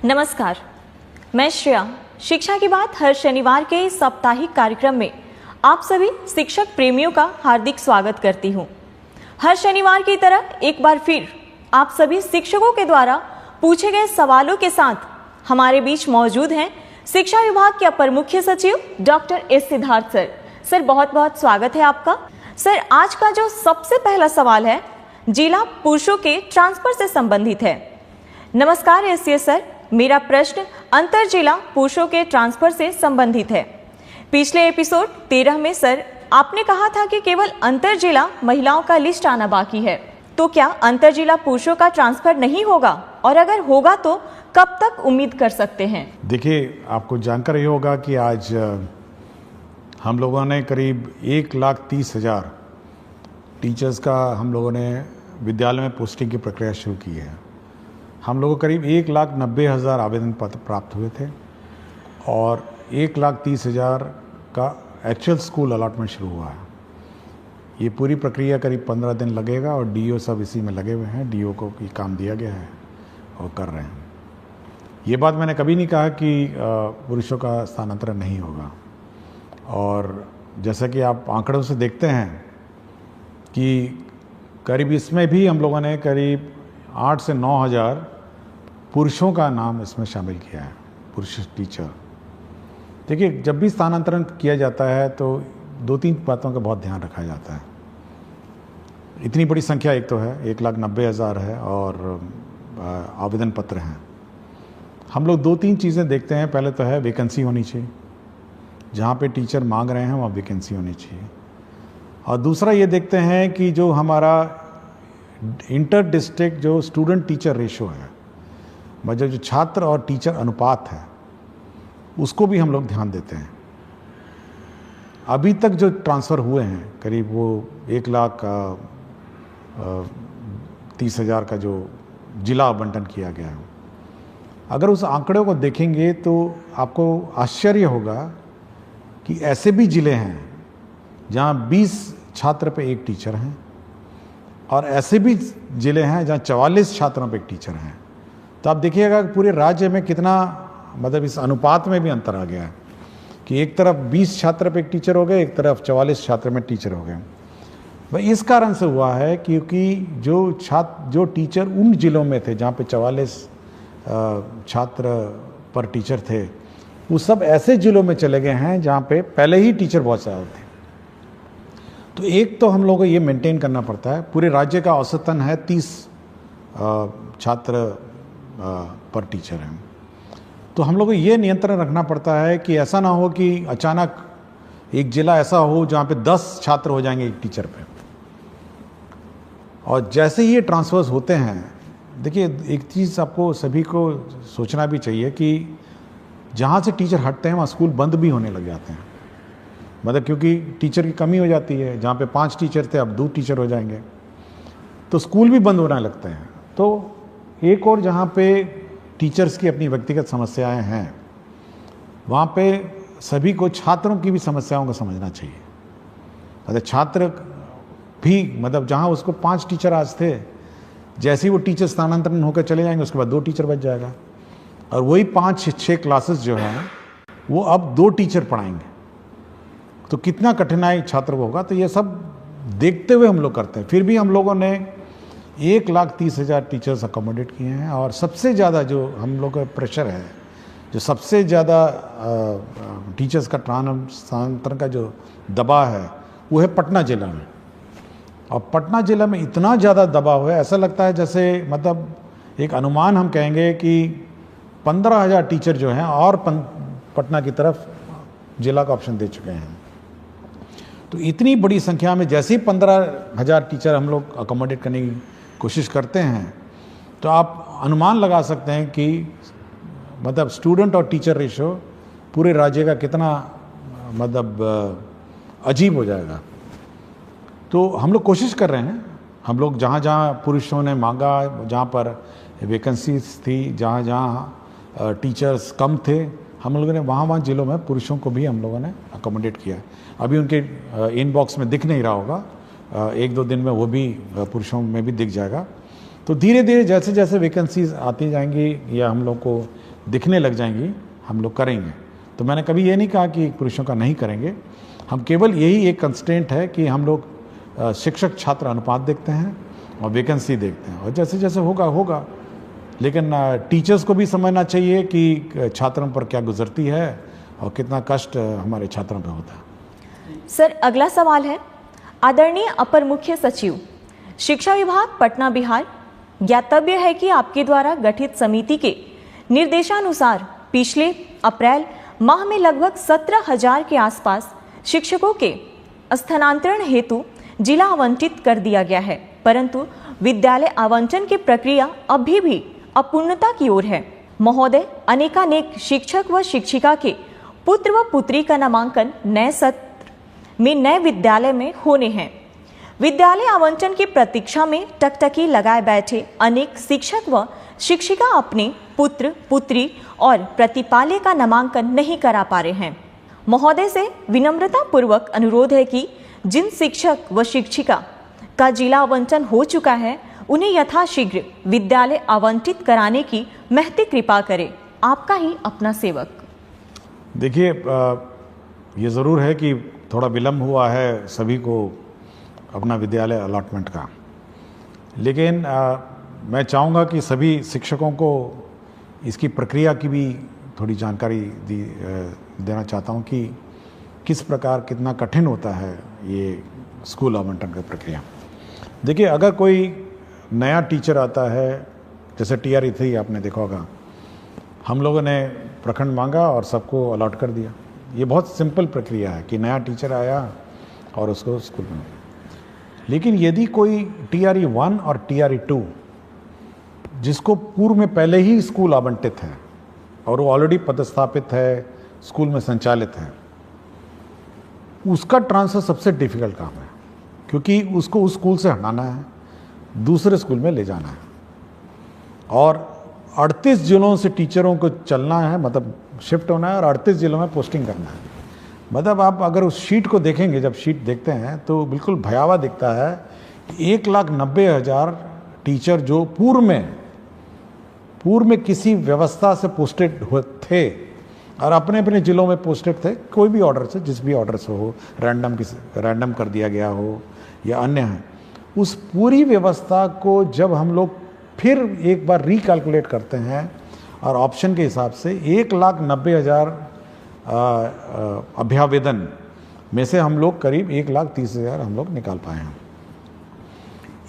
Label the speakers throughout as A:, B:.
A: नमस्कार, मैं श्रेया। शिक्षा की बात हर शनिवार के इस साप्ताहिक कार्यक्रम में आप सभी शिक्षक प्रेमियों का हार्दिक स्वागत करती हूं। हर शनिवार की तरह एक बार फिर आप सभी शिक्षकों के द्वारा पूछे गए सवालों के साथ हमारे बीच मौजूद हैं शिक्षा विभाग के अपर मुख्य सचिव doctor S Siddharth sir. Sir, बहुत बहुत स्वागत है आपका। सर, आज का जो सबसे पहला सवाल है जिला पुरुषों के ट्रांसफर से संबंधित है। नमस्कार एससीएस सर, मेरा प्रश्न अंतर जिला पुरुषों के ट्रांसफर से संबंधित है। पिछले एपिसोड 13 में सर आपने कहा था कि केवल अंतर जिला महिलाओं का लिस्ट आना बाकी है, तो क्या अंतर जिला पुरुषों का ट्रांसफर नहीं होगा, और अगर होगा तो कब तक उम्मीद कर सकते हैं?
B: देखिए, आपको जानकर ये होगा कि आज हम लोगों ने करीब 1,30,000 टीचर्स का हम लोगों ने विद्यालय में पोस्टिंग की प्रक्रिया शुरू की है। हम लोगों को करीब 1,90,000 आवेदन पत्र प्राप्त हुए थे और 1,30,000 का एक्चुअल स्कूल अलॉटमेंट शुरू हुआ है। ये पूरी प्रक्रिया करीब 15 दिन लगेगा और डीओ सब इसी में लगे हुए हैं। डीओ को ये काम दिया गया है और कर रहे हैं। ये बात मैंने कभी नहीं कहा कि पुरुषों का स्थानांतरण नहीं होगा, और जैसा कि आप आंकड़ों से देखते हैं कि करीब इसमें भी हम लोगों ने करीब 8 से 9,000 पुरुषों का नाम इसमें शामिल किया है, पुरुष टीचर। देखिए, जब भी स्थानांतरण किया जाता है तो 2-3 बातों का बहुत ध्यान रखा जाता है। इतनी बड़ी संख्या एक तो है, 1,90,000 है और आवेदन पत्र हैं। हम लोग 2-3 चीज़ें देखते हैं। पहले तो है वैकेंसी होनी चाहिए, जहाँ पे टीचर मांग रहे हैं वहाँ वैकेंसी होनी चाहिए। और दूसरा ये देखते हैं कि जो हमारा इंटर डिस्ट्रिक्ट जो स्टूडेंट टीचर रेशो है, मतलब जो छात्र और टीचर अनुपात है, उसको भी हम लोग ध्यान देते हैं। अभी तक जो ट्रांसफ़र हुए हैं करीब वो 1,30,000 का जो जिला आवंटन किया गया है, अगर उस आंकड़े को देखेंगे तो आपको आश्चर्य होगा कि ऐसे भी ज़िले हैं जहाँ 20 छात्र पे एक टीचर हैं, और ऐसे भी ज़िले हैं जहाँ 44 छात्रों पे एक टीचर हैं। तो आप देखिएगा पूरे राज्य में कितना, मतलब इस अनुपात में भी अंतर आ गया है कि एक तरफ 20 छात्र पे एक टीचर हो गए, एक तरफ 44 छात्र में टीचर हो गए। वह इस कारण से हुआ है क्योंकि जो टीचर उन ज़िलों में थे जहाँ पे 44 छात्र पर टीचर थे, वो सब ऐसे ज़िलों में चले गए हैं जहाँ पे पहले ही टीचर बहुत ज़्यादा थे। तो एक तो हम लोगों को ये मेंटेन करना पड़ता है। पूरे राज्य का औसतन है 30 छात्र पर टीचर हैं। तो हम लोग को ये नियंत्रण रखना पड़ता है कि ऐसा ना हो कि अचानक एक ज़िला ऐसा हो जहाँ पे 10 छात्र हो जाएंगे एक टीचर पे। और जैसे ही ये ट्रांसफर्स होते हैं, देखिए एक चीज़ आपको सभी को सोचना भी चाहिए कि जहाँ से टीचर हटते हैं वहाँ स्कूल बंद भी होने लग जाते हैं। मतलब क्योंकि टीचर की कमी हो जाती है, जहाँ पे 5 टीचर थे अब 2 टीचर हो जाएंगे, तो स्कूल भी बंद होने लगते हैं। तो एक और जहाँ पे टीचर्स की अपनी व्यक्तिगत समस्याएं हैं, वहाँ पे सभी को छात्रों की भी समस्याओं को समझना चाहिए। मतलब छात्र भी, मतलब जहाँ उसको 5 टीचर आज थे, जैसे ही वो टीचर स्थानांतरण होकर चले जाएंगे उसके बाद 2 टीचर बच जाएगा, और वही 5-6 क्लासेस जो हैं वो अब 2 टीचर पढ़ाएंगे। तो कितना कठिनाई छात्र को होगा। तो ये सब देखते हुए हम लोग करते हैं। फिर भी हम लोगों ने 1,30,000 टीचर्स अकोमोडेट किए हैं, और सबसे ज़्यादा जो हम लोग का प्रेशर है, जो सबसे ज़्यादा टीचर्स का स्थानांतरण का जो दबाव है, वो है पटना ज़िला में। और पटना ज़िला में इतना ज़्यादा दबाव है, ऐसा लगता है जैसे, मतलब एक अनुमान हम कहेंगे कि 15,000 टीचर जो हैं और पटना की तरफ जिला का ऑप्शन दे चुके हैं। तो इतनी बड़ी संख्या में जैसे ही 15,000 टीचर हम लोग अकोमोडेट करने की कोशिश करते हैं, तो आप अनुमान लगा सकते हैं कि मतलब स्टूडेंट और टीचर रेशो पूरे राज्य का कितना मतलब अजीब हो जाएगा। तो हम लोग कोशिश कर रहे हैं। हम लोग जहाँ जहाँ पुरुषों ने मांगा, जहाँ पर वैकेंसीज थी, जहाँ जहाँ टीचर्स कम थे, हम लोगों ने वहाँ ज़िलों में पुरुषों को भी हम लोगों ने अकोमोडेट किया। अभी उनके इनबॉक्स में दिख नहीं रहा होगा, 1-2 दिन में वो भी पुरुषों में भी दिख जाएगा। तो धीरे धीरे जैसे जैसे वैकेंसीज आती जाएंगी या हम लोग को दिखने लग जाएंगी, हम लोग करेंगे। तो मैंने कभी ये नहीं कहा कि पुरुषों का नहीं करेंगे, हम केवल यही एक कंस्ट्रेंट है कि हम लोग शिक्षक छात्र अनुपात देखते हैं और वैकेंसी देखते हैं, और जैसे जैसे होगा होगा। लेकिन टीचर्स को भी समझना चाहिए कि छात्रों पर क्या गुजरती है और कितना कष्ट हमारे छात्रों पर होता है।
A: सर, अगला सवाल है, आदरणीय अपर मुख्य सचिव, शिक्षा विभाग पटना बिहार, ज्ञातव्य है कि आपके द्वारा गठित समिति के निर्देशानुसार पिछले अप्रैल माह में लगभग 17,000 के आसपास शिक्षकों के स्थानांतरण हेतु जिला आवंटित कर दिया गया है, परंतु विद्यालय आवंटन की प्रक्रिया अभी भी अपूर्णता की ओर है। महोदय, अनेकानेक शिक्षक व शिक्षिका के पुत्र व पुत्री का नामांकन नए सत्र में नए विद्यालय में होने हैं। विद्यालय आवंटन की प्रतीक्षा में टकटकी लगाए बैठे अनेक शिक्षक व शिक्षिका अपने पुत्र पुत्री और प्रतिपाल्य का नामांकन नहीं करा पा रहे हैं। महोदय से विनम्रता पूर्वक अनुरोध है कि जिन शिक्षक व शिक्षिका का जिला आवंटन हो चुका है उन्हें यथाशीघ्र विद्यालय आवंटित कराने की महती कृपा करें। आपका ही अपना सेवक।
B: देखिए, ये ज़रूर है कि थोड़ा विलम्ब हुआ है सभी को अपना विद्यालय अलॉटमेंट का, लेकिन मैं चाहूँगा कि सभी शिक्षकों को इसकी प्रक्रिया की भी थोड़ी जानकारी देना चाहता हूँ कि किस प्रकार कितना कठिन होता है ये स्कूल आवंटन का प्रक्रिया। देखिए, अगर कोई नया टीचर आता है, जैसे TRE 3 आपने देखा होगा, हम लोगों ने प्रखंड मांगा और सबको अलॉट कर दिया। ये बहुत सिंपल प्रक्रिया है कि नया टीचर आया और उसको स्कूल में। लेकिन यदि कोई TRE 1 और TRE 2 जिसको पूर्व में पहले ही स्कूल आवंटित है और वो ऑलरेडी पदस्थापित है, स्कूल में संचालित है, उसका ट्रांसफ़र सबसे डिफ़िकल्ट काम है, क्योंकि उसको उस स्कूल से हटाना है, दूसरे स्कूल में ले जाना है, और 38 जिलों से टीचरों को चलना है, मतलब शिफ्ट होना है, और 38 जिलों में पोस्टिंग करना है। मतलब आप अगर उस शीट को देखेंगे, जब शीट देखते हैं तो बिल्कुल भयावह दिखता है। 1,90,000 टीचर जो पूर्व में किसी व्यवस्था से पोस्टेड थे और अपने अपने ज़िलों में पोस्टेड थे, कोई भी ऑर्डर से, जिस भी ऑर्डर से हो, रैंडम कर दिया गया हो या अन्य है, उस पूरी व्यवस्था को जब हम लोग फिर एक बार रिकैलकुलेट करते हैं और ऑप्शन के हिसाब से 1,90,000 अभ्यावेदन में से हम लोग करीब 1,30,000 हम लोग निकाल पाए हैं।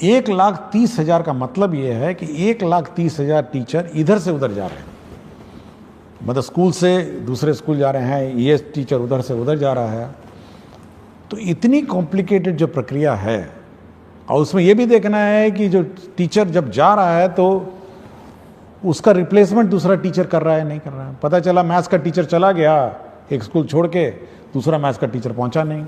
B: 1,30,000 का मतलब ये है कि 1,30,000 टीचर इधर से उधर जा रहे हैं, मतलब स्कूल से दूसरे स्कूल जा रहे हैं, ये टीचर उधर से उधर जा रहा है। तो इतनी कॉम्प्लिकेटेड जो प्रक्रिया है, और उसमें ये भी देखना है कि जो टीचर जब जा रहा है तो उसका रिप्लेसमेंट दूसरा टीचर कर रहा है नहीं कर रहा है। पता चला मैथ्स का टीचर चला गया एक स्कूल छोड़ के, दूसरा मैथ्स का टीचर पहुंचा नहीं,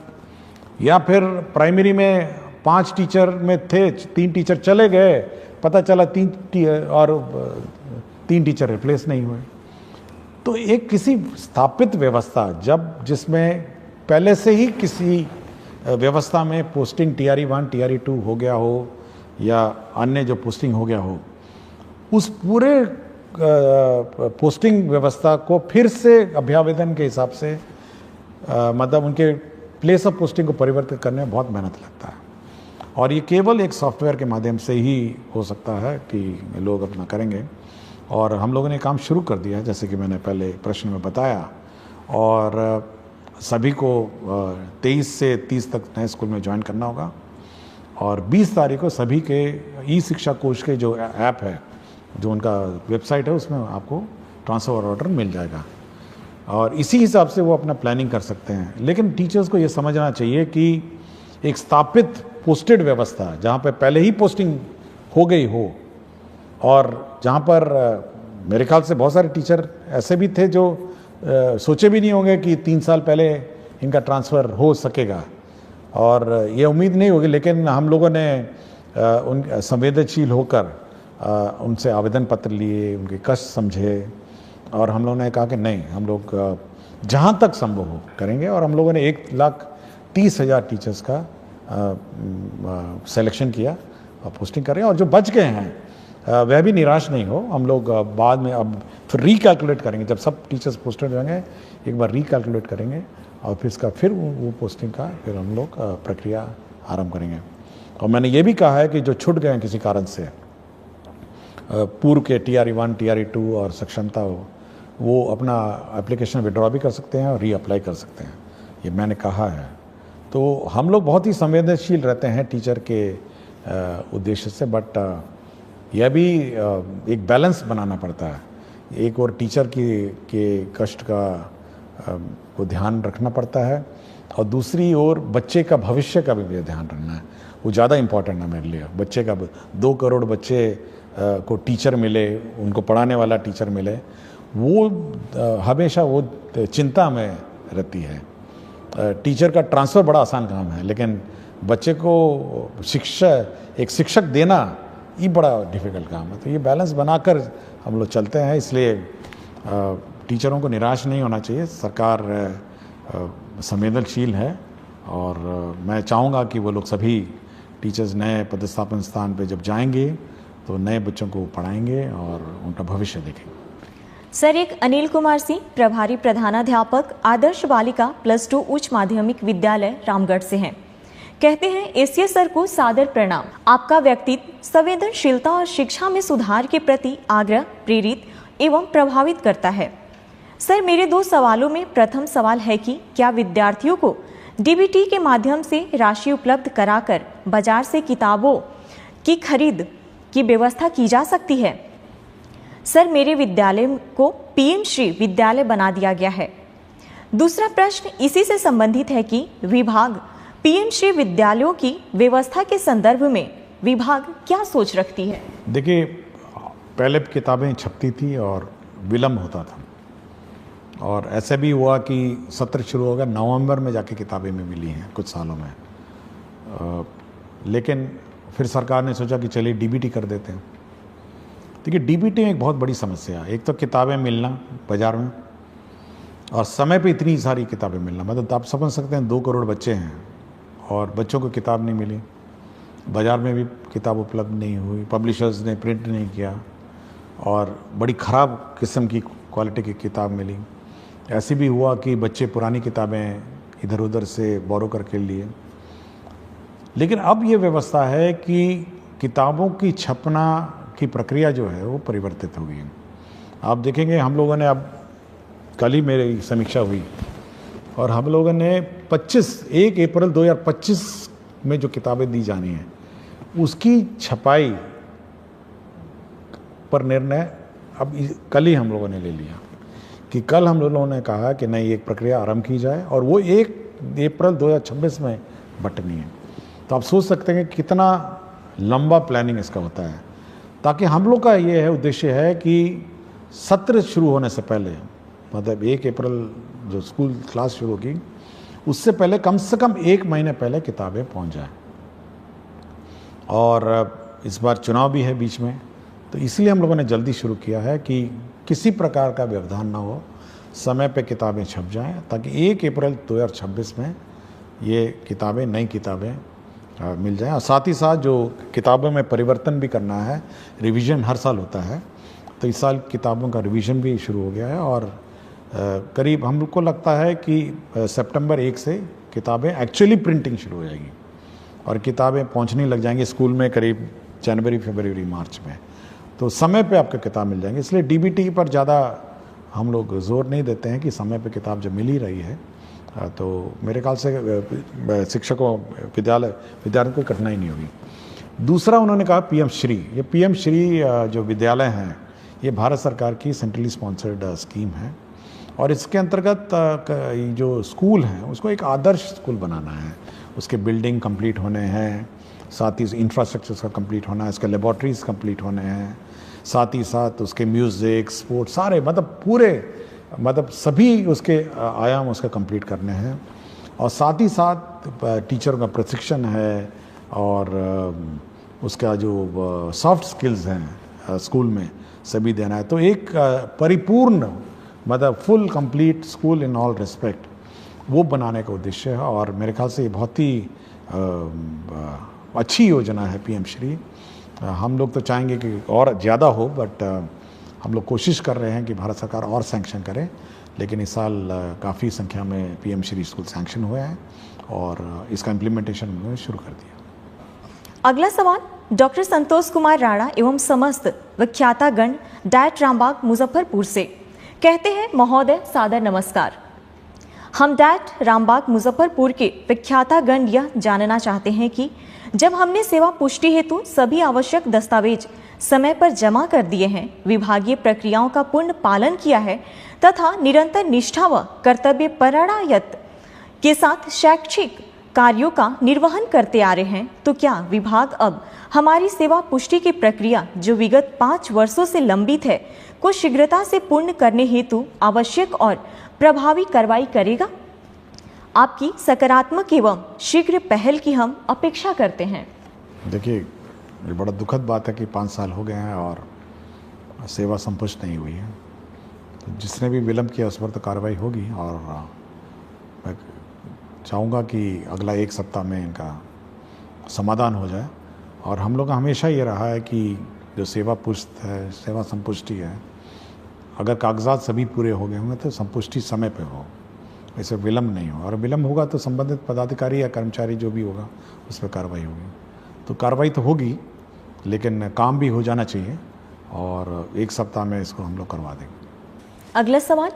B: या फिर प्राइमरी में 5 टीचर में थे, 3 टीचर चले गए, पता चला 3 टीचर रिप्लेस नहीं हुए। तो एक किसी स्थापित व्यवस्था जिसमें पहले से ही किसी व्यवस्था में पोस्टिंग TRE 1 TRE 2 हो गया हो या अन्य जो पोस्टिंग हो गया हो, उस पूरे पोस्टिंग व्यवस्था को फिर से अभ्यावेदन के हिसाब से मतलब उनके प्लेस ऑफ पोस्टिंग को परिवर्तित करने में बहुत मेहनत लगता है, और ये केवल एक सॉफ्टवेयर के माध्यम से ही हो सकता है कि लोग अपना करेंगे। और हम लोगों ने काम शुरू कर दिया, जैसे कि मैंने पहले प्रश्न में बताया, और सभी को 23 से 30 तक नए स्कूल में ज्वाइन करना होगा, और 20 तारीख को सभी के ई-शिक्षा कोश के जो ऐप है, जो उनका वेबसाइट है, उसमें आपको ट्रांसफ़र ऑर्डर मिल जाएगा, और इसी हिसाब से वो अपना प्लानिंग कर सकते हैं। लेकिन टीचर्स को ये समझना चाहिए कि एक स्थापित पोस्टेड व्यवस्था जहाँ पर पहले ही पोस्टिंग हो गई हो, और जहाँ पर मेरे ख्याल से बहुत सारे टीचर ऐसे भी थे जो सोचे भी नहीं होंगे कि 3 साल पहले इनका ट्रांसफ़र हो सकेगा, और ये उम्मीद नहीं होगी, लेकिन हम लोगों ने उन संवेदनशील होकर उनसे आवेदन पत्र लिए, उनके कष्ट समझे, और हम लोगों ने कहा कि नहीं, हम लोग जहाँ तक संभव हो करेंगे, और हम लोगों ने 1,30,000 टीचर्स का सिलेक्शन किया और पोस्टिंग कर रहे हैं, और जो बच गए हैं वह भी निराश नहीं हो। हम लोग बाद में अब फिर रिकैलकुलेट करेंगे, जब सब टीचर्स पोस्टेड हो जाएंगे एक बार रिकैलकुलेट करेंगे और फिर वो पोस्टिंग का फिर हम लोग प्रक्रिया आरंभ करेंगे। और मैंने ये भी कहा है कि जो छूट गए हैं किसी कारण से, पूर्व के TRE 1 TRE 2 और सक्षमता हो, वो अपना एप्लीकेशन विड्रॉ भी कर सकते हैं और रीअप्लाई कर सकते हैं, ये मैंने कहा है। तो हम लोग बहुत ही संवेदनशील रहते हैं टीचर के उद्देश्य से, बट यह भी एक बैलेंस बनाना पड़ता है। एक और टीचर के कष्ट का को ध्यान रखना पड़ता है और दूसरी ओर बच्चे का भविष्य का भी ध्यान रखना है। वो ज़्यादा इम्पोर्टेंट है मेरे लिए। बच्चे का 2 करोड़ बच्चे को टीचर मिले, उनको पढ़ाने वाला टीचर मिले, वो हमेशा वो चिंता में रहती है। टीचर का ट्रांसफ़र बड़ा आसान काम है, लेकिन बच्चे को एक शिक्षक देना ये बड़ा डिफ़िकल्ट काम है। तो ये बैलेंस बनाकर हम लोग चलते हैं, इसलिए टीचरों को निराश नहीं होना चाहिए। सरकार संवेदनशील है और मैं चाहूँगा कि वो लोग सभी टीचर्स नए पदस्थापन स्थान पे जब जाएंगे तो नए बच्चों को पढ़ाएंगे और उनका भविष्य देखेंगे।
A: सर, एक अनिल कुमार सिंह, प्रभारी प्रधानाध्यापक, आदर्श बालिका +2 उच्च माध्यमिक विद्यालय रामगढ़ से हैं। कहते हैं, एसीए सर को सादर प्रणाम। आपका व्यक्तित्व संवेदनशीलता और शिक्षा में सुधार के प्रति आग्रह प्रेरित एवं प्रभावित करता है। सर, मेरे 2 सवालों में प्रथम सवाल है कि क्या विद्यार्थियों को डीबीटी के माध्यम से राशि उपलब्ध कराकर बाजार से किताबों की खरीद की व्यवस्था की जा सकती है? सर, मेरे विद्यालय को पीएम श्री विद्यालय बना दिया गया है। दूसरा प्रश्न इसी से संबंधित है कि विभाग पीएम श्री विद्यालयों की व्यवस्था के संदर्भ में विभाग क्या सोच रखती है?
B: देखिए, पहले किताबें छपती थी और विलम्ब होता था, और ऐसे भी हुआ कि सत्र शुरू हो गया, नवंबर में जाके किताबें में मिली हैं कुछ सालों में। लेकिन फिर सरकार ने सोचा कि चलिए डीबीटी कर देते हैं। देखिए, डीबीटी में एक बहुत बड़ी समस्या है। एक तो किताबें मिलना बाज़ार में, और समय पे इतनी सारी किताबें मिलना, मतलब आप समझ सकते हैं 2 करोड़ बच्चे हैं और बच्चों को किताब नहीं मिली, बाज़ार में भी किताब उपलब्ध नहीं हुई, पब्लिशर्स ने प्रिंट नहीं किया और बड़ी ख़राब किस्म की क्वालिटी की किताब मिली। ऐसे भी हुआ कि बच्चे पुरानी किताबें इधर उधर से बोरो करके लिए। लेकिन अब ये व्यवस्था है कि किताबों की छपना की प्रक्रिया जो है वो परिवर्तित हो गई है। आप देखेंगे, हम लोगों ने अब कल ही मेरी समीक्षा हुई और हम लोगों ने 1 अप्रैल 2025 में जो किताबें दी जानी हैं उसकी छपाई पर निर्णय अब कल ही हम लोगों ने ले लिया कि कल हम लोगों ने कहा कि नहीं, एक प्रक्रिया आरंभ की जाए और वो 1 अप्रैल 2026 में बटनी है। तो आप सोच सकते हैं कि कितना लंबा प्लानिंग इसका होता है, ताकि हम लोग का ये है उद्देश्य है कि सत्र शुरू होने से पहले, मतलब 1 अप्रैल जो स्कूल क्लास शुरू होगी उससे पहले कम से कम 1 महीने पहले किताबें पहुंच जाए। और इस बार चुनाव भी है बीच में, तो इसलिए हम लोगों ने जल्दी शुरू किया है कि किसी प्रकार का व्यवधान ना हो, समय पे किताबें छप जाएं, ताकि 1 अप्रैल 2026 में ये किताबें, नई किताबें मिल जाएं। और साथ ही साथ जो किताबों में परिवर्तन भी करना है, रिवीजन हर साल होता है, तो इस साल किताबों का रिवीजन भी शुरू हो गया है और करीब हम लोग को लगता है कि सितंबर 1 से किताबें एक्चुअली प्रिंटिंग शुरू हो जाएगी और किताबें पहुंचने लग जाएंगी स्कूल में करीब जनवरी, फरवरी, मार्च में। तो समय पे आपको किताब मिल जाएंगी। इसलिए डीबीटी पर ज़्यादा हम लोग जोर नहीं देते हैं कि समय पे किताब जब मिल ही रही है तो मेरे ख्याल से शिक्षकों, विद्यार्थियों को कठिनाई नहीं होगी। दूसरा, उन्होंने कहा पीएम श्री। ये पीएम श्री जो विद्यालय हैं ये भारत सरकार की सेंट्रली स्पॉन्सर्ड स्कीम है और इसके अंतर्गत जो स्कूल हैं उसको एक आदर्श स्कूल बनाना है। उसके बिल्डिंग कंप्लीट होने हैं, साथ ही इंफ्रास्ट्रक्चर का कंप्लीट होना है, इसके लेबॉर्ट्रीज कंप्लीट होने हैं, साथ ही साथ उसके म्यूज़िक, स्पोर्ट्स, सारे मतलब सभी उसके आयाम उसका कंप्लीट करने हैं। और साथ ही साथ टीचरों का प्रशिक्षण है और उसका जो सॉफ्ट स्किल्स हैं स्कूल में सभी देना है। तो एक परिपूर्ण, मतलब full complete school in all respect, वो बनाने का उद्देश्य है और मेरे ख्याल से ये बहुत ही अच्छी योजना है पीएम श्री। हम लोग तो चाहेंगे कि और ज़्यादा हो, बट हम लोग कोशिश कर रहे हैं कि भारत सरकार और सैंक्शन करे। लेकिन इस साल काफ़ी संख्या में पीएम श्री स्कूल सैंक्शन हुए हैं और इसका इम्प्लीमेंटेशन उन्होंने शुरू कर दिया।
A: अगला सवाल डॉक्टर संतोष कुमार राणा एवं समस्त विख्यातागण डायट रामबाग मुजफ्फरपुर से। कहते हैं, महोदय सादर नमस्कार। हम डायट रामबाग मुजफ्फरपुर के विख्यातागण यह जानना चाहते हैं कि जब हमने सेवा पुष्टि हेतु सभी आवश्यक दस्तावेज समय पर जमा कर दिए हैं, विभागीय प्रक्रियाओं का पूर्ण पालन किया है तथा निरंतर निष्ठा व कर्तव्य परायणता के साथ शैक्षिक कार्यों का निर्वहन करते आ रहे हैं, तो क्या विभाग अब हमारी सेवा पुष्टि की प्रक्रिया जो विगत 5 वर्षों से लंबित है को शीघ्रता से पूर्ण करने हेतु आवश्यक और प्रभावी कार्रवाई करेगा? आपकी सकारात्मक एवं शीघ्र पहल की हम अपेक्षा करते हैं।
B: देखिए, ये बड़ा दुखद बात है कि 5 साल हो गए हैं और सेवा संपुष्ट नहीं हुई है। तो जिसने भी विलंब किया उस पर तो कार्रवाई होगी और मैं चाहूँगा कि अगला 1 सप्ताह में इनका समाधान हो जाए। और हम लोग का हमेशा ये रहा है कि जो सेवा पुष्ट है, सेवा संपुष्टि है, अगर कागजात सभी पूरे हो गए होंगे तो संपुष्टि समय पे हो, ऐसे विलम्ब नहीं हो। और विलम्ब होगा तो संबंधित पदाधिकारी या कर्मचारी जो भी होगा उस पर कार्रवाई होगी। तो कार्रवाई तो होगी, लेकिन काम भी हो जाना चाहिए और 1 सप्ताह में इसको हम लोग करवा देंगे।
A: अगला सवाल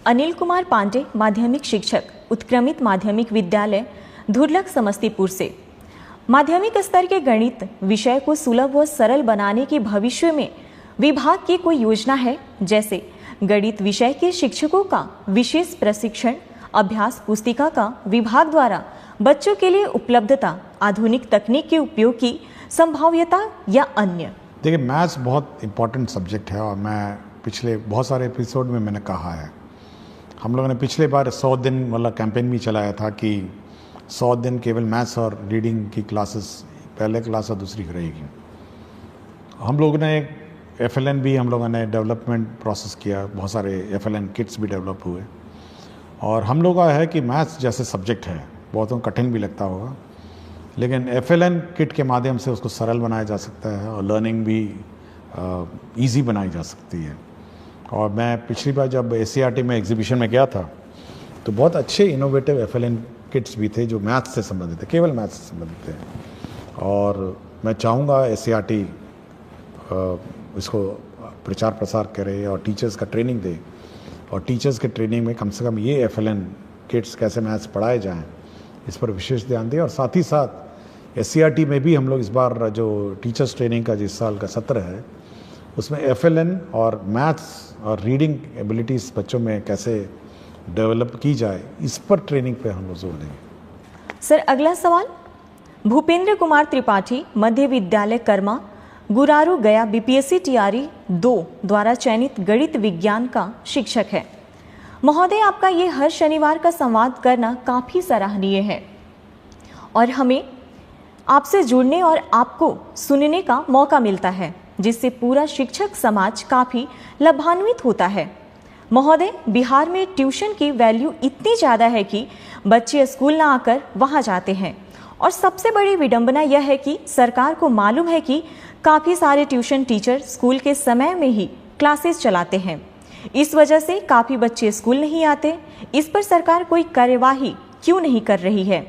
A: अनिल कुमार पांडे, माध्यमिक शिक्षक, उत्क्रमित माध्यमिक विद्यालय धुरलक समस्तीपुर से। माध्यमिक स्तर के गणित विषय को सुलभ व सरल बनाने के भविष्य में विभाग की कोई योजना है? जैसे गणित विषय के शिक्षकों का विशेष प्रशिक्षण, अभ्यास पुस्तिका का विभाग द्वारा बच्चों के लिए उपलब्धता, आधुनिक तकनीक के उपयोग की संभाव्यता या अन्य?
B: देखिए, मैथ्स बहुत इम्पॉर्टेंट सब्जेक्ट है और मैं पिछले बहुत सारे एपिसोड में मैंने कहा है, हम लोगों ने पिछले बार 100 दिन वाला कैंपेन भी चलाया था कि 100 दिन केवल मैथ्स और रीडिंग की क्लासेस, पहले क्लास और दूसरी रहेगी। हम लोगों ने FLN भी हम लोगों ने डेवलपमेंट प्रोसेस किया, बहुत सारे FLN किट्स भी डेवलप हुए। और हम लोगों का है कि मैथ्स जैसे सब्जेक्ट है, बहुतों को कठिन भी लगता होगा, लेकिन FLN किट के माध्यम से उसको सरल बनाया जा सकता है और लर्निंग भी ईजी बनाई जा सकती है। और मैं पिछली बार जब SCRT में एग्जीबिशन में गया था तो बहुत अच्छे इनोवेटिव FLN किट्स भी थे जो मैथ्स से संबंधित थे, केवल मैथ्स से संबंधित थे। और मैं चाहूँगा SCRT इसको प्रचार प्रसार करे और टीचर्स का ट्रेनिंग दे, और टीचर्स के ट्रेनिंग में कम से कम ये FLN किट्स कैसे मैथ्स पढ़ाए जाएं इस पर विशेष ध्यान दें। और साथ ही साथ SCRT में भी हम लोग इस बार जो टीचर्स ट्रेनिंग का जिस साल का सत्र है उसमें FLN और मैथ्स और रीडिंग एबिलिटीज़ बच्चों में कैसे डेवलप की जाए इस पर ट्रेनिंग पे हम लोग जोर देंगे।
A: सर, अगला सवाल भूपेंद्र कुमार त्रिपाठी, मध्य विद्यालय कर्मा, गुरारू गया, BPSC TRE 2 द्वारा चयनित गणित विज्ञान का शिक्षक है। महोदय, आपका ये हर शनिवार का संवाद करना काफ़ी सराहनीय है और हमें आपसे जुड़ने और आपको सुनने का मौका मिलता है, जिससे पूरा शिक्षक समाज काफ़ी लाभान्वित होता है। महोदय, बिहार में ट्यूशन की वैल्यू इतनी ज़्यादा है कि बच्चे स्कूल ना आकर वहाँ जाते हैं, और सबसे बड़ी विडंबना यह है कि सरकार को मालूम है कि काफ़ी सारे ट्यूशन टीचर स्कूल के समय में ही क्लासेस चलाते हैं। इस वजह से काफ़ी बच्चे स्कूल नहीं आते। इस पर सरकार कोई कार्यवाही क्यों नहीं कर रही है?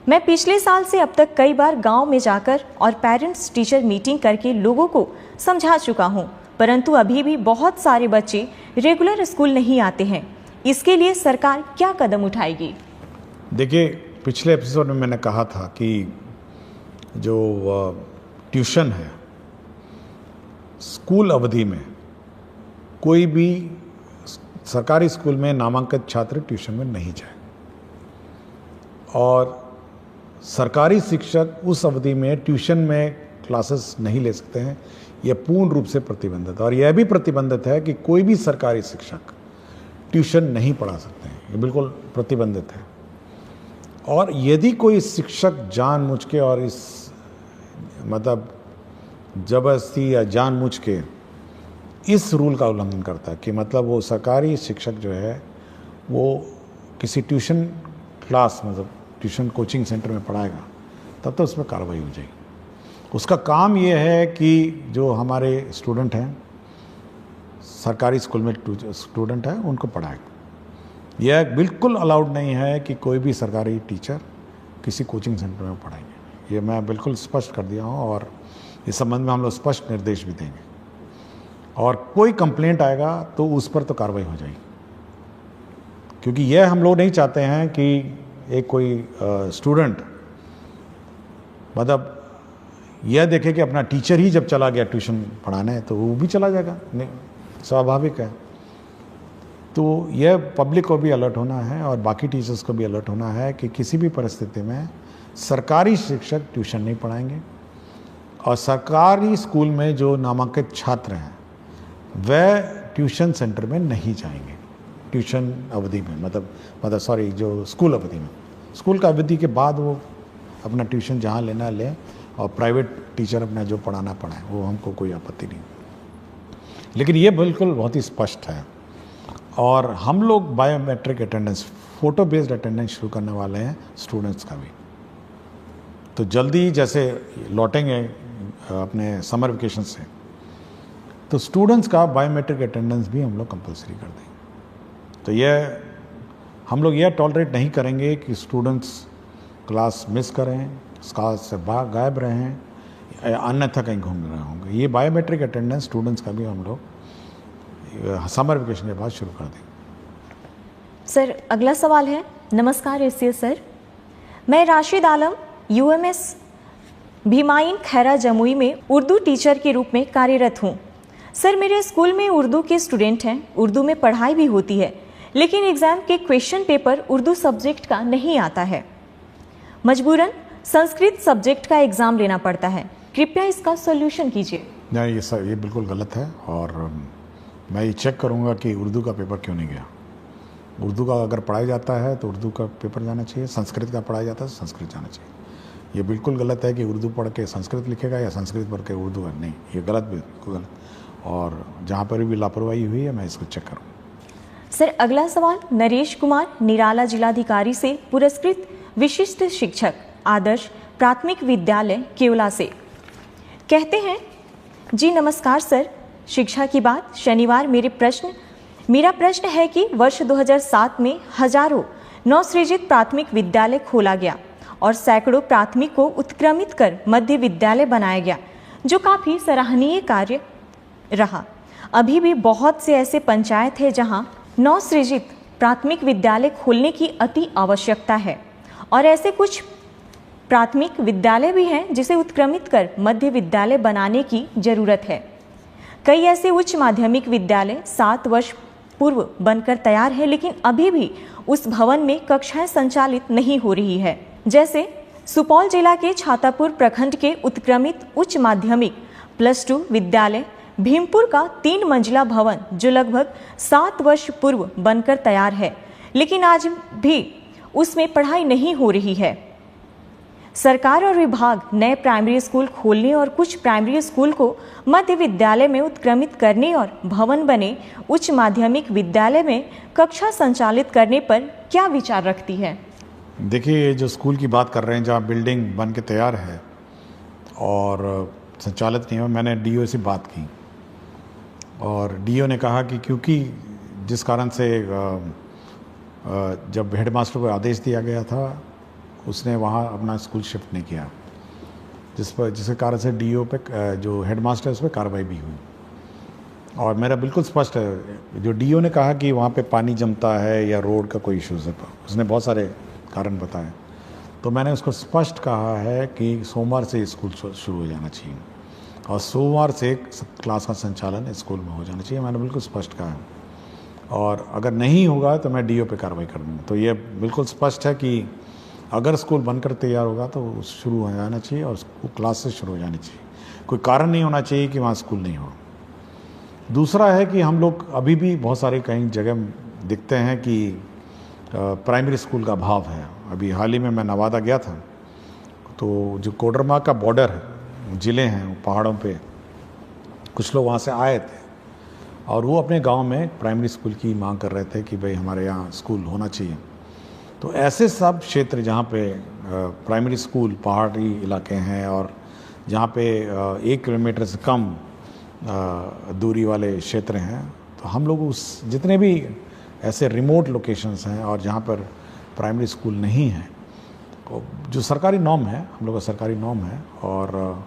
A: मैं पिछले साल से अब तक कई बार गांव में जाकर और पेरेंट्स टीचर मीटिंग करके लोगों को समझा चुका हूं, परंतु अभी भी बहुत सारे बच्चे रेगुलर स्कूल नहीं आते हैं। इसके लिए सरकार क्या कदम उठाएगी?
B: देखिए, पिछले एपिसोड में मैंने कहा था कि जो ट्यूशन है, स्कूल अवधि में कोई भी सरकारी स्कूल में नामांकित छात्र ट्यूशन में नहीं जाए, और सरकारी शिक्षक उस अवधि में ट्यूशन में क्लासेस नहीं ले सकते हैं। यह पूर्ण रूप से प्रतिबंधित, और यह भी प्रतिबंधित है कि कोई भी सरकारी शिक्षक ट्यूशन नहीं पढ़ा सकते हैं, ये बिल्कुल प्रतिबंधित है। और यदि कोई शिक्षक जानबूझ के और इस मतलब जबरदस्ती या जानबूझ के इस रूल का उल्लंघन करता है कि मतलब वो सरकारी शिक्षक जो है वो किसी ट्यूशन क्लास मतलब ट्यूशन कोचिंग सेंटर में पढ़ाएगा, तब तो उसमें कार्रवाई हो जाएगी। उसका काम ये है कि जो हमारे स्टूडेंट हैं, सरकारी स्कूल में स्टूडेंट हैं, उनको पढ़ाए। यह बिल्कुल अलाउड नहीं है कि कोई भी सरकारी टीचर किसी कोचिंग सेंटर में पढ़ाएंगे। ये मैं बिल्कुल स्पष्ट कर दिया हूँ और इस संबंध में हम लोग स्पष्ट निर्देश भी देंगे। और कोई कंप्लेंट आएगा तो उस पर तो कार्रवाई हो जाएगी, क्योंकि यह हम लोग नहीं चाहते हैं कि एक कोई स्टूडेंट मतलब यह देखे कि अपना टीचर ही जब चला गया ट्यूशन पढ़ाने तो वो भी चला जाएगा, स्वाभाविक है। तो यह पब्लिक को भी अलर्ट होना है और बाकी टीचर्स को भी अलर्ट होना है कि किसी भी परिस्थिति में सरकारी शिक्षक ट्यूशन नहीं पढ़ाएंगे और सरकारी स्कूल में जो नामांकित छात्र हैं वह ट्यूशन सेंटर में नहीं जाएंगे। ट्यूशन अवधि में मतलब सॉरी जो स्कूल अवधि में, स्कूल का अवधि के बाद वो अपना ट्यूशन जहाँ लेना लें और प्राइवेट टीचर अपना जो पढ़ाना पढ़ाएं, वो हमको कोई आपत्ति नहीं। लेकिन ये बिल्कुल बहुत ही स्पष्ट है। और हम लोग biometric attendance, photo based attendance शुरू करने वाले हैं स्टूडेंट्स का भी। तो जल्दी जैसे लौटेंगे अपने समर वेकेशन से, तो स्टूडेंट्स का बायोमेट्रिक अटेंडेंस भी हम लोग कंपलसरी कर देंगे। तो यह हम लोग यह टॉलरेट नहीं करेंगे कि स्टूडेंट्स क्लास मिस करें, क्लास से गायब रहें, अन्यथा कहीं घूम रहे होंगे। ये बायोमेट्रिक अटेंडेंस स्टूडेंट्स का भी हम लोग समर वेकेशन के बाद शुरू कर देंगे।
A: सर अगला सवाल है। नमस्कार एससीएस सर, मैं राशिद आलम यूएमएस भीमाइन खैरा जमुई में उर्दू टीचर के रूप में कार्यरत हूँ। सर मेरे स्कूल में उर्दू के स्टूडेंट हैं, उर्दू में पढ़ाई भी होती है, लेकिन एग्ज़ाम के क्वेश्चन पेपर उर्दू सब्जेक्ट का नहीं आता है। मजबूरन संस्कृत सब्जेक्ट का एग्ज़ाम लेना पड़ता है। कृपया इसका सॉल्यूशन कीजिए।
B: नहीं, ये बिल्कुल गलत है और मैं ये चेक करूँगा कि उर्दू का पेपर क्यों नहीं गया। उर्दू का अगर पढ़ाया जाता है तो उर्दू का पेपर जाना चाहिए, संस्कृत का पढ़ाया जाता है तो संस्कृत जाना चाहिए। ये बिल्कुल गलत है कि उर्दू पढ़ के संस्कृत लिखेगा या संस्कृत पढ़ के उर्दू है, नहीं, ये गलत, बिल्कुल गलत। और जहाँ पर भी लापरवाही हुई है मैं इसको चेक करूँगा।
A: सर अगला सवाल नरेश कुमार निराला जिलाधिकारी से पुरस्कृत विशिष्ट शिक्षक आदर्श प्राथमिक विद्यालय केवला से कहते हैं, जी नमस्कार सर, शिक्षा की बात शनिवार मेरा प्रश्न है कि वर्ष 2007 में हजारों नवसृजित प्राथमिक विद्यालय खोला गया और सैकड़ों प्राथमिक को उत्क्रमित कर मध्य विद्यालय बनाया गया, जो काफ़ी सराहनीय कार्य रहा। अभी भी बहुत से ऐसे पंचायत है जहां नवसृजित प्राथमिक विद्यालय खोलने की अति आवश्यकता है और ऐसे कुछ प्राथमिक विद्यालय भी हैं जिसे उत्क्रमित कर मध्य विद्यालय बनाने की जरूरत है। कई ऐसे उच्च माध्यमिक विद्यालय 7 वर्ष पूर्व बनकर तैयार है, लेकिन अभी भी उस भवन में कक्षाएं संचालित नहीं हो रही है। जैसे सुपौल जिला के छातापुर प्रखंड के उत्क्रमित उच्च माध्यमिक +2 विद्यालय भीमपुर का 3 मंजिला भवन जो लगभग 7 वर्ष पूर्व बनकर तैयार है, लेकिन आज भी उसमें पढ़ाई नहीं हो रही है। सरकार और विभाग नए प्राइमरी स्कूल खोलने और कुछ प्राइमरी स्कूल को मध्य विद्यालय में उत्क्रमित करने और भवन बने उच्च माध्यमिक विद्यालय में कक्षा संचालित करने पर क्या विचार रखती है?
B: देखिए, जो स्कूल की बात कर रहे हैं जहाँ बिल्डिंग बन के तैयार है और संचालित नहीं हुआ, मैंने डीओ से बात की और डीओ ने कहा कि क्योंकि जिस कारण से जब हेडमास्टर को आदेश दिया गया था उसने वहाँ अपना स्कूल शिफ्ट नहीं किया, जिसके कारण से डीओ पे जो हेडमास्टर है उस पर कार्रवाई भी हुई। और मेरा बिल्कुल स्पष्ट है, जो डीओ ने कहा कि वहाँ पे पानी जमता है या रोड का कोई इश्यूज़ है, उसने बहुत सारे कारण बताए, तो मैंने उसको स्पष्ट कहा है कि सोमवार से स्कूल शुरू हो जाना चाहिए और सोमवार से क्लास का संचालन स्कूल में हो जाना चाहिए। मैंने बिल्कुल स्पष्ट कहा है और अगर नहीं होगा तो मैं डीओ पे कार्रवाई कर दूँगा। तो ये बिल्कुल स्पष्ट है कि अगर स्कूल बनकर तैयार होगा तो शुरू हो जाना चाहिए और क्लास से शुरू हो जानी चाहिए। कोई कारण नहीं होना चाहिए कि वहाँ स्कूल नहीं हो। दूसरा है कि हम लोग अभी भी बहुत सारे कई जगह दिखते हैं कि प्राइमरी स्कूल का अभाव है। अभी हाल ही में मैं नवादा गया था, तो जो कोडरमा का बॉर्डर ज़िले हैं पहाड़ों पे, कुछ लोग वहाँ से आए थे और वो अपने गांव में प्राइमरी स्कूल की मांग कर रहे थे कि भाई हमारे यहाँ स्कूल होना चाहिए। तो ऐसे सब क्षेत्र जहाँ पे प्राइमरी स्कूल पहाड़ी इलाके हैं और जहाँ पे 1 किलोमीटर से कम दूरी वाले क्षेत्र हैं, तो हम लोग उस जितने भी ऐसे रिमोट लोकेशंस हैं और जहाँ पर प्राइमरी स्कूल नहीं है, जो सरकारी नॉर्म है, हम लोग का सरकारी नॉर्म है और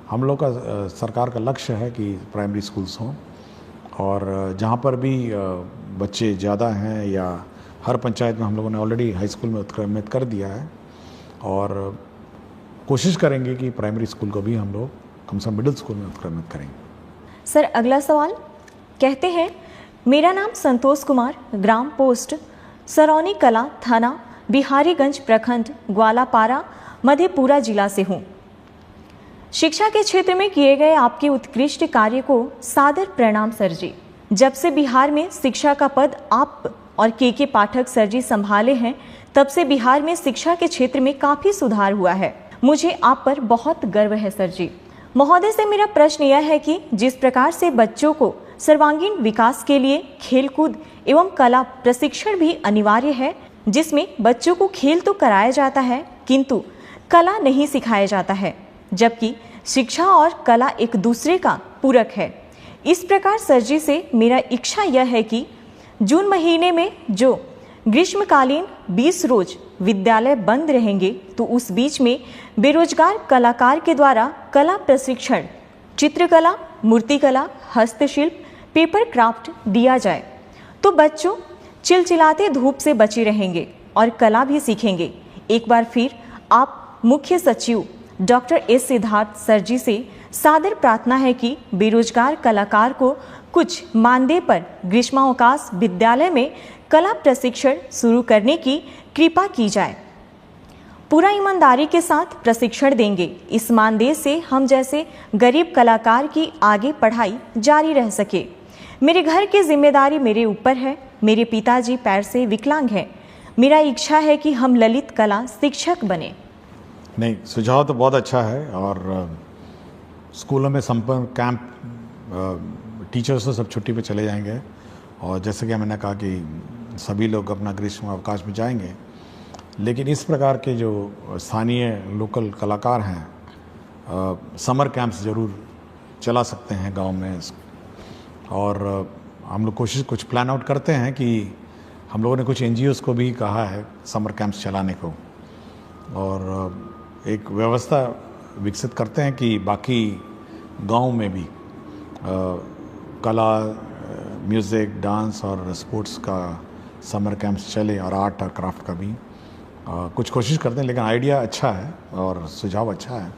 B: हम लोग का सरकार का लक्ष्य है कि प्राइमरी स्कूल्स हों, और जहाँ पर भी बच्चे ज़्यादा हैं या हर पंचायत में हम लोगों ने ऑलरेडी हाई स्कूल में उत्क्रमित कर दिया है और कोशिश करेंगे कि प्राइमरी स्कूल को भी हम लोग कम से कम मिडिल स्कूल में उत्क्रमित करेंगे।
A: सर अगला सवाल कहते हैं, मेरा नाम संतोष कुमार, ग्राम पोस्ट सरौनी कला, थाना बिहारीगंज, प्रखंड ग्वालापारा, मधेपुरा जिला से हूँ। शिक्षा के क्षेत्र में किए गए आपके उत्कृष्ट कार्य को सादर प्रणाम सर जी। जब से बिहार में शिक्षा का पद आप और के पाठक सर जी संभाले हैं, तब से बिहार में शिक्षा के क्षेत्र में काफी सुधार हुआ है। मुझे आप पर बहुत गर्व है सर जी। महोदय से मेरा प्रश्न यह है कि जिस प्रकार से बच्चों को सर्वांगीण विकास के लिए खेलकूद एवं कला प्रशिक्षण भी अनिवार्य है, जिसमें बच्चों को खेल तो कराया जाता है किंतु कला नहीं सिखाया जाता है, जबकि शिक्षा और कला एक दूसरे का पूरक है। इस प्रकार सर जी से मेरा इच्छा यह है कि जून महीने में जो ग्रीष्मकालीन 20 रोज विद्यालय बंद रहेंगे, तो उस बीच में बेरोजगार कलाकार के द्वारा कला प्रशिक्षण, चित्रकला, मूर्तिकला, हस्तशिल्प, पेपर क्राफ्ट दिया जाए, तो बच्चों चिलचिलाते धूप से बचे रहेंगे और कला भी सीखेंगे। एक बार फिर आप मुख्य सचिव डॉक्टर एस सिद्धार्थ सर जी से सादर प्रार्थना है कि बेरोजगार कलाकार को कुछ मानदेय पर ग्रीष्मावकाश विद्यालय में कला प्रशिक्षण शुरू करने की कृपा की जाए। पूरा ईमानदारी के साथ प्रशिक्षण देंगे। इस मानदेय से हम जैसे गरीब कलाकार की आगे पढ़ाई जारी रह सके। मेरे घर की जिम्मेदारी मेरे ऊपर है। मेरे पिताजी पैर से विकलांग हैं। मेरा इच्छा है कि हम ललित कला शिक्षक बने।
B: नहीं, सुझाव तो बहुत अच्छा है और स्कूलों में संपर्क कैंप, टीचर्स तो सब छुट्टी पे चले जाएंगे और जैसे कि मैंने कहा कि सभी लोग अपना ग्रीष्म अवकाश में जाएंगे, लेकिन इस प्रकार के जो स्थानीय लोकल कलाकार हैं समर कैंप्स ज़रूर चला सकते हैं गांव में। और हम लोग कुछ प्लान आउट करते हैं कि हम लोगों ने कुछ NGOs को भी कहा है समर कैंप्स चलाने को, और एक व्यवस्था विकसित करते हैं कि बाकी गांव में भी कला, म्यूज़िक, डांस और स्पोर्ट्स का समर कैंप्स चले और आर्ट और क्राफ्ट का भी कुछ कोशिश करते हैं। लेकिन आइडिया अच्छा है और सुझाव अच्छा है,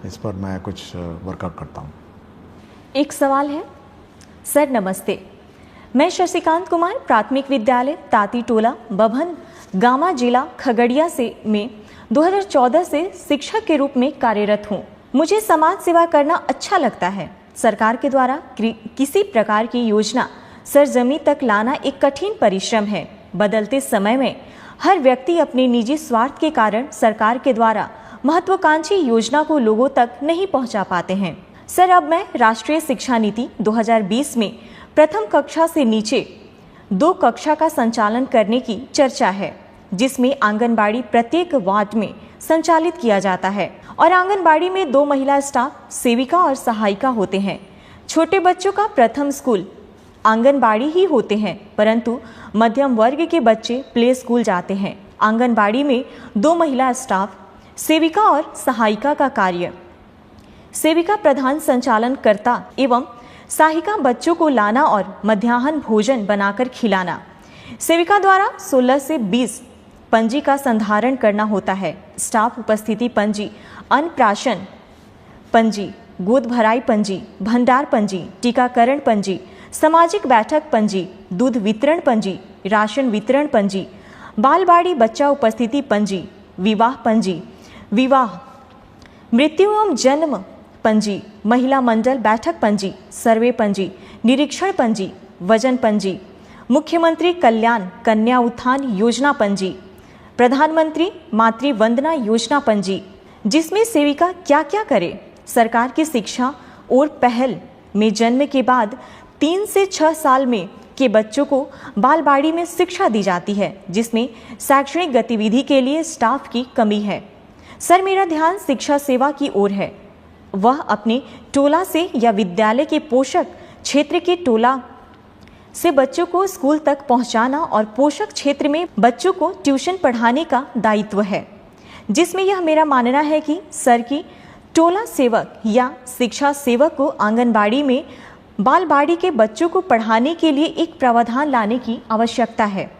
B: इस पर मैं कुछ वर्कआउट करता हूँ।
A: एक सवाल है सर, नमस्ते। मैं शशिकांत कुमार, प्राथमिक विद्यालय ताती टोला, बभन, गामा, जिला खगड़िया से में 2014 से शिक्षक के रूप में कार्यरत हूँ। मुझे समाज सेवा करना अच्छा लगता है। सरकार के द्वारा किसी प्रकार की योजना सरजमी तक लाना एक कठिन परिश्रम है। बदलते समय में हर व्यक्ति अपने निजी स्वार्थ के कारण सरकार के द्वारा महत्वाकांक्षी योजना को लोगों तक नहीं पहुंचा पाते हैं। सर, अब मैं राष्ट्रीय शिक्षा नीति 2020 में प्रथम कक्षा से नीचे 2 कक्षा का संचालन करने की चर्चा है, जिसमें आंगनबाड़ी प्रत्येक वार्ड में संचालित किया जाता है और आंगनबाड़ी में 2 महिला स्टाफ सेविका और सहायिका होते हैं। छोटे बच्चों का प्रथम स्कूल आंगनबाड़ी ही होते हैं, परंतु मध्यम वर्ग के बच्चे प्ले स्कूल जाते हैं। आंगनबाड़ी में 2 महिला स्टाफ, सेविका और सहायिका का कार्य। सेविका प्रधान संचालन करता एवं सहायिका बच्चों को लाना और मध्याह्न भोजन बनाकर खिलाना। सेविका द्वारा 16 से 20 पंजी का संधारण करना होता है। स्टाफ उपस्थिति पंजी, अन्नप्राशन पंजी, गोद भराई पंजी, भंडार पंजी, टीकाकरण पंजी, सामाजिक बैठक पंजी, दूध वितरण पंजी, राशन वितरण पंजी, बालबाड़ी बच्चा उपस्थिति पंजी, विवाह पंजी, विवाह, मृत्यु एवं जन्म पंजी, महिला मंडल बैठक पंजी, सर्वे पंजी, निरीक्षण पंजी, वजन पंजी, मुख्यमंत्री कल्याण कन्या उत्थान योजना पंजी, प्रधानमंत्री मातृ वंदना योजना पंजी, जिसमें सेविका क्या क्या करे। सरकार की शिक्षा और पहल में जन्म के बाद 3 से 6 साल में के बच्चों को बालबाड़ी में शिक्षा दी जाती है, जिसमें शैक्षणिक गतिविधि के लिए स्टाफ की कमी है। सर, मेरा ध्यान शिक्षा सेवा की ओर है। वह अपने टोला से या विद्यालय के पोषक क्षेत्र के टोला से बच्चों को स्कूल तक पहुंचाना और पोषक क्षेत्र में बच्चों को ट्यूशन पढ़ाने का दायित्व है, जिसमें यह मेरा मानना है कि सर की टोला सेवक या शिक्षा सेवक को आंगनबाड़ी में बालवाड़ी के बच्चों को पढ़ाने के लिए एक प्रावधान लाने की आवश्यकता है।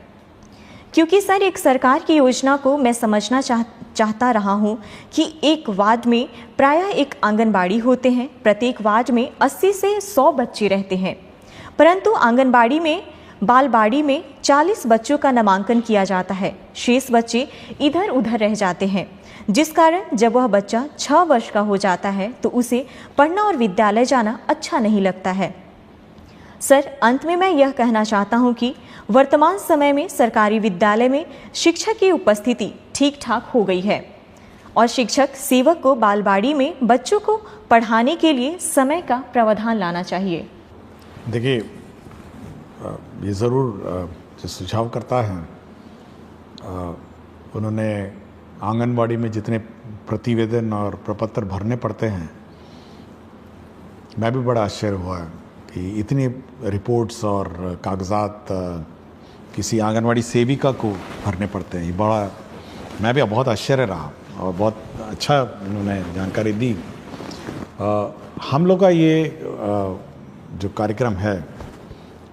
A: क्योंकि सर एक सरकार की योजना को मैं समझना चाहता रहा हूँ कि एक वार्ड में प्रायः एक आंगनबाड़ी होते हैं, प्रत्येक वार्ड में 80 से 100 बच्चे रहते हैं, परंतु आंगनबाड़ी में बालवाड़ी में 40 बच्चों का नामांकन किया जाता है, शेष बच्चे इधर उधर रह जाते हैं, जिस कारण जब वह बच्चा 6 वर्ष का हो जाता है तो उसे पढ़ना और विद्यालय जाना अच्छा नहीं लगता है। सर अंत में मैं यह कहना चाहता हूं कि वर्तमान समय में सरकारी विद्यालय में शिक्षक की उपस्थिति ठीक ठाक हो गई है और शिक्षक सेवक को बालवाड़ी में बच्चों को पढ़ाने के लिए समय का प्रावधान लाना चाहिए।
B: देखिए, ये ज़रूर जो सुझाव करता है, उन्होंने आंगनबाड़ी में जितने प्रतिवेदन और प्रपत्र भरने पड़ते हैं, मैं भी बड़ा आश्चर्य हुआ कि इतनी रिपोर्ट्स और कागजात किसी आंगनबाड़ी सेविका को भरने पड़ते हैं। बड़ा मैं भी बहुत आश्चर्य रहा और बहुत अच्छा उन्होंने जानकारी दी। हम लोग का ये जो कार्यक्रम है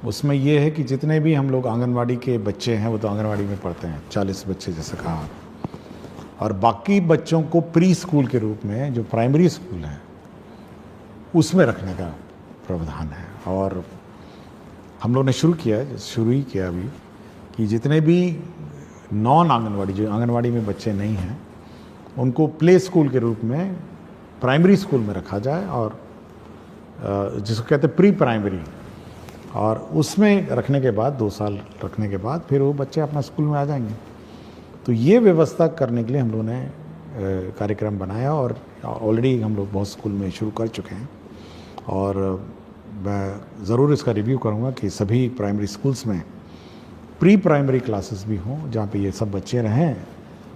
B: उसमें ये है कि जितने भी हम लोग आंगनबाड़ी के बच्चे हैं वो तो आंगनबाड़ी में पढ़ते हैं, 40 बच्चे जैसे कहा, और बाकी बच्चों को प्री स्कूल के रूप में जो प्राइमरी स्कूल है उसमें रखने का प्रावधान है। और हम लोग ने शुरू ही किया अभी कि जितने भी नॉन आंगनबाड़ी, जो आंगनबाड़ी में बच्चे नहीं हैं, उनको प्ले स्कूल के रूप में प्राइमरी स्कूल में रखा जाए, और जिसको कहते हैं प्री प्राइमरी, और उसमें रखने के बाद 2 साल रखने के बाद फिर वो बच्चे अपना स्कूल में आ जाएंगे। तो ये व्यवस्था करने के लिए हम लोगों ने कार्यक्रम बनाया और ऑलरेडी हम लोग बहुत स्कूल में शुरू कर चुके हैं, और मैं ज़रूर इसका रिव्यू करूँगा कि सभी प्राइमरी स्कूल्स में प्री प्राइमरी क्लासेस भी हों जहाँ पे ये सब बच्चे रहें,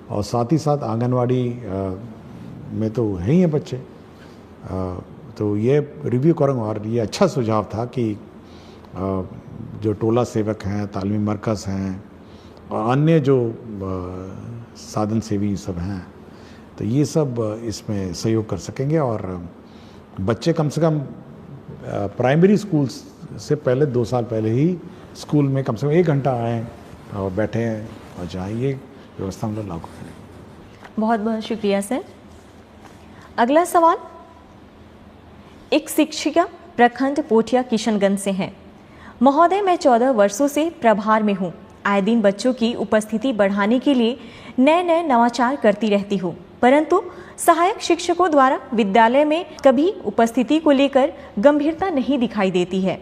B: और साथ ही साथ आंगनवाड़ी में तो है ही बच्चे, तो ये रिव्यू करूँगा। और ये अच्छा सुझाव था कि जो टोला सेवक हैं, तालीमी मरकज़ हैं और अन्य जो साधन सेवी सब हैं, तो ये सब इसमें सहयोग कर सकेंगे, और बच्चे कम से कम प्राइमरी स्कूल से पहले 2 साल पहले ही स्कूल में कम से कम 1 घंटा आएँ और बैठें और जाएँ। ये व्यवस्था हम लोग लागू करें।
A: बहुत बहुत शुक्रिया सर। अगला सवाल एक शिक्षिका प्रखंड पोठिया किशनगंज से हैं। महोदय, मैं 14 वर्षों से प्रभार में हूँ। आए दिन बच्चों की उपस्थिति बढ़ाने के लिए नए नए नवाचार करती रहती हूँ, परंतु सहायक शिक्षकों द्वारा विद्यालय में कभी उपस्थिति को लेकर गंभीरता नहीं दिखाई देती है।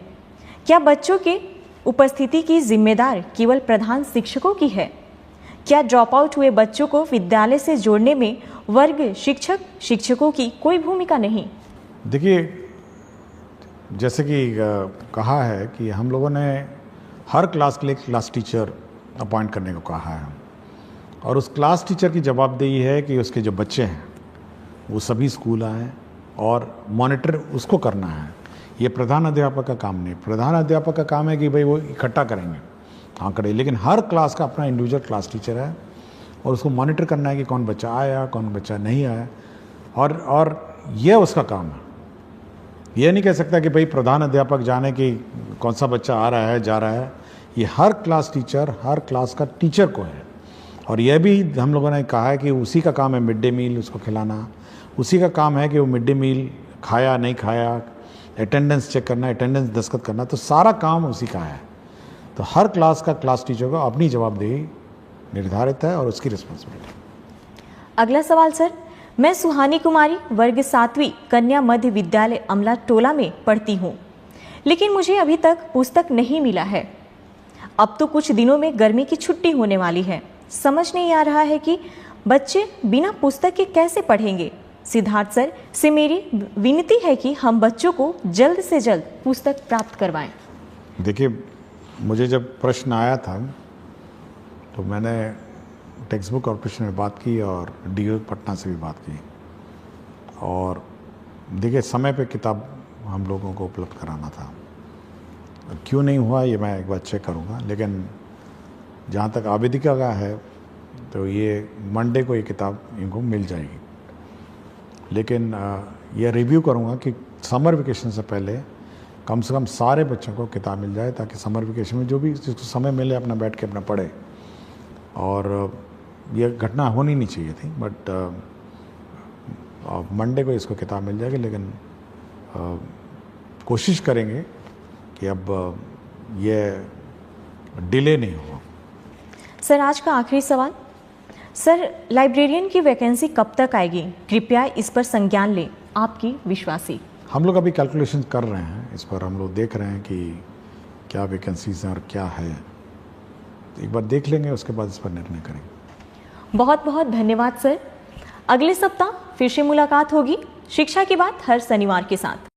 A: क्या बच्चों के उपस्थिति की जिम्मेदार केवल प्रधान शिक्षकों की है? क्या ड्रॉप आउट हुए बच्चों को विद्यालय से जोड़ने में वर्ग शिक्षकों की कोई भूमिका नहीं?
B: देखिए, जैसे कि कहा है कि हम लोगों ने हर क्लास के लिए क्लास टीचर अपॉइंट करने को कहा है, और उस क्लास टीचर की जवाबदेही है कि उसके जो बच्चे हैं वो सभी स्कूल आएँ और मॉनिटर उसको करना है। ये प्रधान अध्यापक का काम नहीं। प्रधान अध्यापक का काम है कि भाई वो इकट्ठा करेंगे आंकड़े, लेकिन हर क्लास का अपना इंडिविजुअल क्लास टीचर है और उसको मॉनिटर करना है कि कौन बच्चा आया, कौन बच्चा नहीं आया, और ये उसका काम है। ये नहीं कह सकता कि भाई प्रधान अध्यापक जाने कि कौन सा बच्चा आ रहा है, जा रहा है। ये हर क्लास टीचर, हर क्लास का टीचर को है। और यह भी हम लोगों ने कहा है कि उसी का काम है मिड डे मील उसको खिलाना, उसी का काम है कि वो मिड डे मील खाया नहीं खाया, अटेंडेंस चेक करना, अटेंडेंस दस्तखत करना, तो सारा काम उसी का है। तो हर क्लास का क्लास टीचर को अपनी जवाबदेही निर्धारित है और उसकी रिस्पॉन्सिबिलिटी।
A: अगला सवाल सर, मैं सुहानी कुमारी वर्ग 7वीं कन्या मध्य विद्यालय अमला टोला में पढ़ती हूँ, लेकिन मुझे अभी तक पुस्तक नहीं मिला है। अब तो कुछ दिनों में गर्मी की छुट्टी होने वाली है। समझ नहीं आ रहा है कि बच्चे बिना पुस्तक के कैसे पढ़ेंगे। सिद्धार्थ सर से मेरी विनती है कि हम बच्चों को जल्द से जल्द पुस्तक प्राप्त करवाएं।
B: देखिए, मुझे जब प्रश्न आया था तो मैंने टेक्स्ट बुक कॉर्पोरेशन में बात की और डीओ पटना से भी बात की, और देखिए समय पे किताब हम लोगों को उपलब्ध कराना था, क्यों नहीं हुआ ये मैं एक बार चेक करूँगा। लेकिन जहाँ तक आवेदिका का है तो ये मंडे को ये किताब इनको मिल जाएगी। लेकिन ये रिव्यू करूँगा कि समर वेकेशन से पहले कम से कम सारे बच्चों को किताब मिल जाए, ताकि समर वेकेशन में जो भी जिसको समय मिले अपना बैठ के अपना पढ़े। और ये घटना होनी नहीं चाहिए थी, बट मंडे को इसको किताब मिल जाएगी। लेकिन कोशिश करेंगे कि अब ये डिले नहीं हो।
A: सर आज का आखिरी सवाल, सर लाइब्रेरियन की वैकेंसी कब तक आएगी? कृपया इस पर संज्ञान लें, आपकी विश्वासी।
B: हम लोग अभी कैलकुलेशन कर रहे हैं, इस पर हम लोग देख रहे हैं कि क्या वैकेंसीज हैं और क्या है। तो एक बार देख लेंगे, उसके बाद इस पर निर्णय करेंगे।
A: बहुत बहुत धन्यवाद सर। अगले सप्ताह फिर से मुलाकात होगी शिक्षा की बात हर शनिवार के साथ।